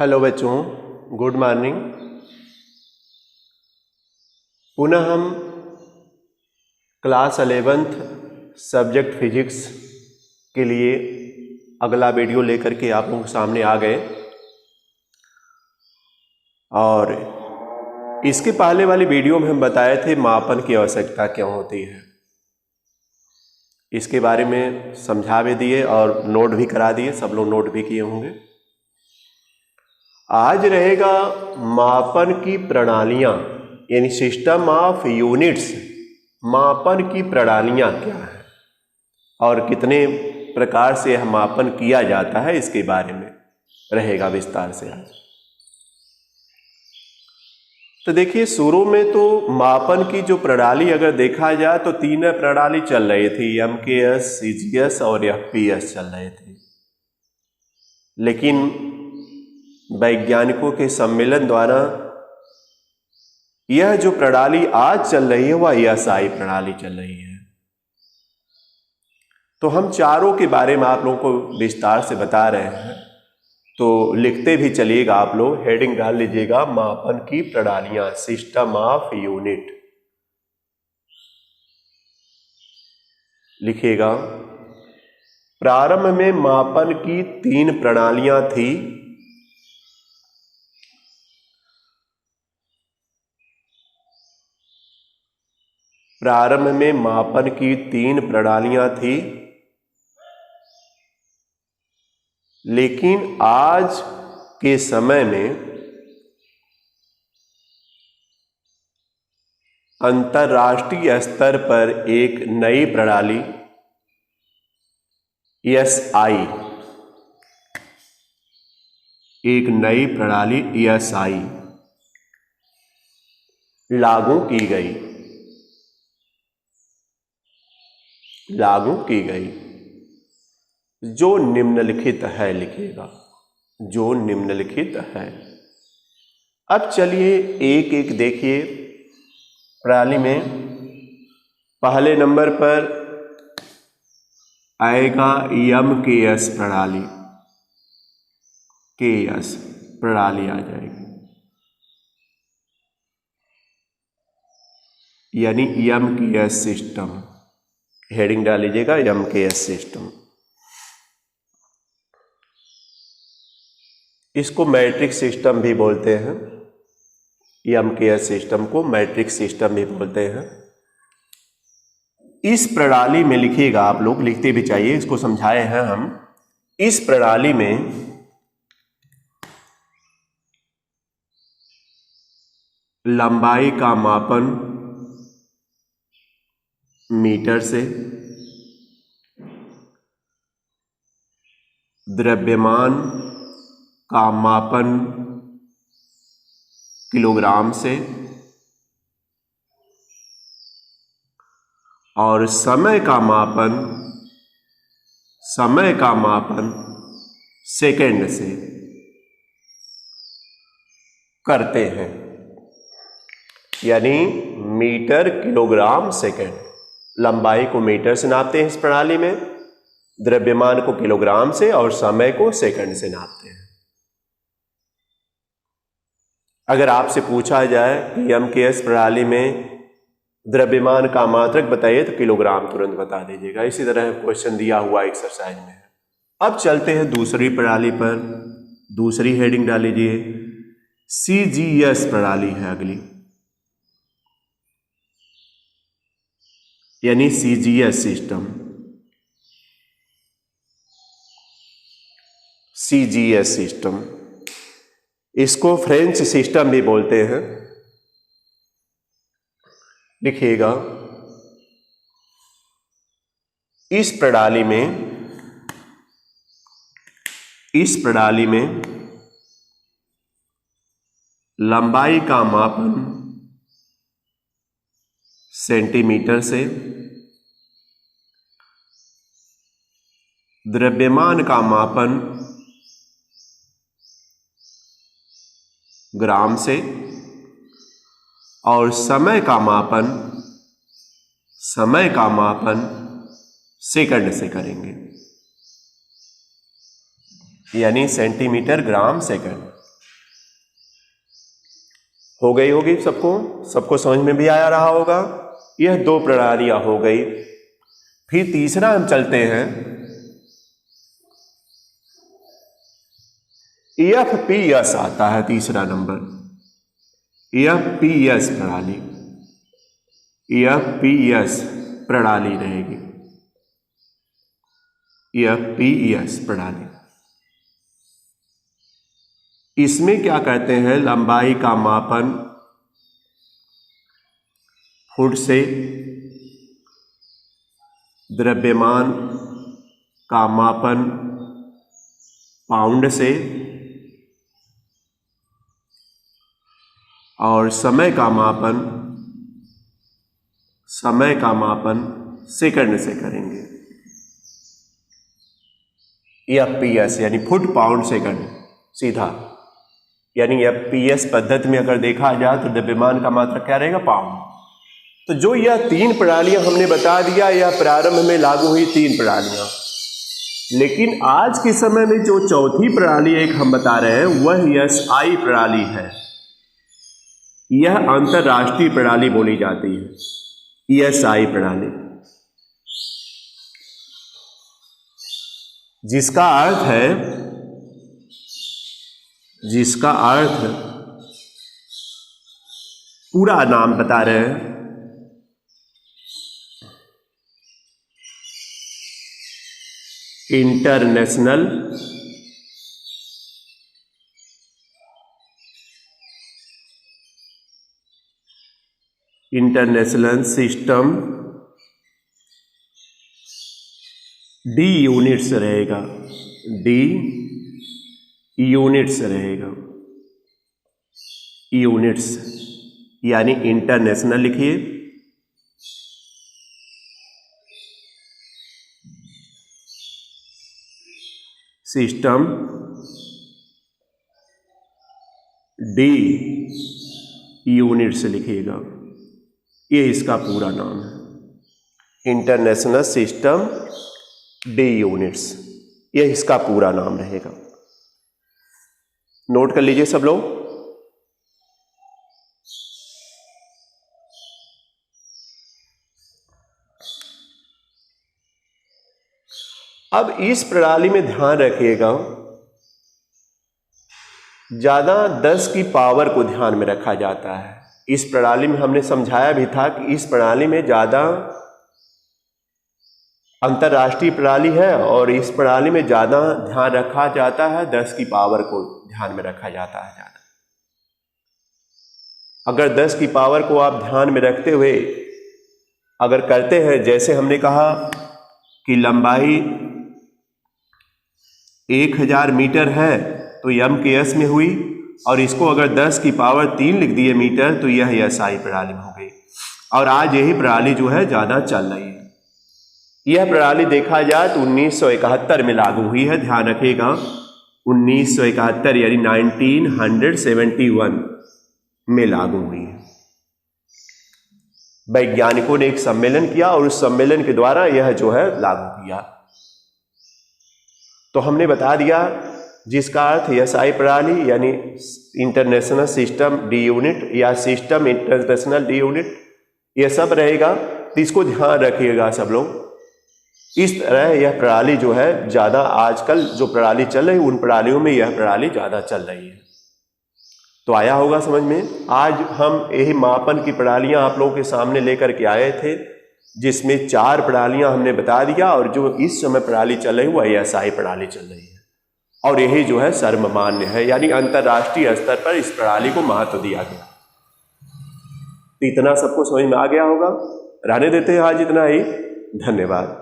Hello बच्चों, good morning. पुनः हम क्लास 11th सब्जेक्ट फिजिक्स के लिए अगला वीडियो लेकर के आप लोगों के सामने आ गए। और इसके पहले वाली वीडियो में हम बताए थे मापन की आवश्यकता क्यों होती है। इसके बारे में समझा भी दिए और नोट भी करा दिए, सब लोग नोट भी किए होंगे। आज रहेगा मापन की प्रणालियां, यानी सिस्टम ऑफ यूनिट्स। मापन की प्रणालियां क्या है और कितने प्रकार से यह मापन किया जाता है, इसके बारे में रहेगा विस्तार से आज। तो देखिए, शुरू में तो मापन की जो प्रणाली अगर देखा जाए तो तीन प्रणाली चल रही थी, MKS, CGS और FPS चल रहे थे। लेकिन वैज्ञानिकों के सम्मेलन द्वारा यह जो प्रणाली आज चल रही है वह SI प्रणाली चल रही है। तो हम चारों के बारे में आप लोगों को विस्तार से बता रहे हैं, तो लिखते भी चलिएगा आप लोग, हेडिंग डाल लीजिएगा मापन की प्रणालियां, सिस्टम ऑफ यूनिट लिखिएगा। प्रारंभ में मापन की तीन प्रणालियां थी। प्रारंभ में मापन की तीन प्रणालियां थी, लेकिन आज के समय में अंतर्राष्ट्रीय स्तर पर एक नई प्रणाली SI, एक नई प्रणाली SI लागू की गई। जो निम्नलिखित है लिखिएगा, जो निम्नलिखित है। अब चलिए एक एक देखिए। प्रणाली में पहले नंबर पर आएगा MKS प्रणाली, KS प्रणाली आ जाएगी, यानी MKS सिस्टम। हेडिंग डाल लीजिएगा MKS सिस्टम। इसको मैट्रिक्स सिस्टम भी बोलते हैं, MKS सिस्टम को मैट्रिक्स सिस्टम भी बोलते हैं। इस प्रणाली में लिखिएगा, आप लोग लिखते भी चाहिए, इसको समझाए हैं हम। इस प्रणाली में लंबाई का मापन मीटर से, द्रव्यमान का मापन किलोग्राम से और समय का मापन सेकंड से करते हैं, यानी मीटर किलोग्राम सेकंड। लंबाई को मीटर से नापते हैं इस प्रणाली में, द्रव्यमान को किलोग्राम से और समय को सेकंड से नापते हैं। अगर आपसे पूछा जाए कि MKS प्रणाली में द्रव्यमान का मात्रक बताइए तो किलोग्राम तुरंत बता दीजिएगा। इसी तरह क्वेश्चन दिया हुआ एक्सरसाइज में है। अब चलते हैं दूसरी प्रणाली पर। दूसरी हेडिंग डाल लीजिए, CGS प्रणाली है अगली, यानी CGS सिस्टम। CGS सिस्टम, इसको फ्रेंच सिस्टम भी बोलते हैं। लिखिएगा, इस प्रणाली में लंबाई का मापन सेंटीमीटर से, द्रव्यमान का मापन ग्राम से और समय का मापन सेकंड से करेंगे, यानी सेंटीमीटर ग्राम सेकंड। हो गई होगी सबको समझ में भी आया रहा होगा। यह 2 प्रणालियां हो गई। फिर तीसरा हम चलते हैं एफपीएस आता है तीसरा नंबर, एफपीएस प्रणाली, एफपीएस प्रणाली रहेगी, एफपीएस प्रणाली। इसमें क्या कहते हैं, लंबाई का मापन फुट से, द्रव्यमान का मापन पाउंड से और समय का मापन सेकंड से करेंगे। एफपीएस यानी फुट पाउंड सेकंड सीधा, यानी एफपीएस पद्धति में अगर देखा जाए तो द्रव्यमान का मात्रक क्या रहेगा, पाउंड। तो जो यह 3 प्रणालियां हमने बता दिया, यह प्रारंभ में लागू हुई 3 प्रणालियां। लेकिन आज के समय में जो चौथी प्रणाली एक हम बता रहे हैं वह एसआई प्रणाली है। यह अंतरराष्ट्रीय प्रणाली बोली जाती है, एसआई प्रणाली, जिसका अर्थ पूरा नाम बता रहे हैं, इंटरनेशनल सिस्टम डी यूनिट्स रहेगा, डी यूनिट्स रहेगा, यूनिट्स यानी इंटरनेशनल लिखिए, सिस्टम डी यूनिट्स लिखिएगा, ये इसका पूरा नाम है, इंटरनेशनल सिस्टम डी यूनिट्स, ये इसका पूरा नाम रहेगा। नोट कर लीजिए सब लोग। अब इस प्रणाली में ध्यान रखिएगा, ज्यादा 10 की पावर को ध्यान में रखा जाता है। इस प्रणाली में हमने समझाया भी था कि इस प्रणाली में ज्यादा अंतरराष्ट्रीय प्रणाली है और इस प्रणाली में ज्यादा ध्यान रखा जाता है, 10 की पावर को ध्यान में रखा जाता है ज्यादा। अगर 10 की पावर को आप ध्यान में रखते हुए अगर करते हैं, जैसे हमने कहा कि लंबाई 1000 मीटर है तो एमकेएस में हुई, और इसको अगर 10 की पावर 3 लिख दिए मीटर तो यह एसआई प्रणाली में हो गई। और आज यही प्रणाली जो है ज्यादा चल रही है। यह प्रणाली देखा जाए तो 1971 में लागू हुई है, ध्यान रखिएगा, 1971 यानी 1971 में लागू हुई है। वैज्ञानिकों ने एक सम्मेलन किया और उस सम्मेलन के द्वारा यह जो है लागू किया। तो हमने बता दिया जिसका अर्थ एसआई प्रणाली यानी इंटरनेशनल सिस्टम डी यूनिट या सिस्टम इंटरनेशनल डी यूनिट, यह सब रहेगा। तो इसको ध्यान रखिएगा सब लोग। इस तरह यह प्रणाली जो है ज़्यादा आजकल जो प्रणाली चल रही है उन प्रणालियों में यह प्रणाली ज़्यादा चल रही है। तो आया होगा समझ में। आज हम यही मापन की प्रणालियां आप लोगों के सामने लेकर के आए थे, जिसमें 4 प्रणालियां हमने बता दिया, और जो इस समय प्रणाली चल रही है वह एसआई प्रणाली चल रही है, और यही जो है सर्वमान्य है, यानी अंतर्राष्ट्रीय स्तर पर इस प्रणाली को महत्व दिया गया। तो इतना सबको समझ में आ गया होगा। रहने देते हैं आज इतना ही। धन्यवाद।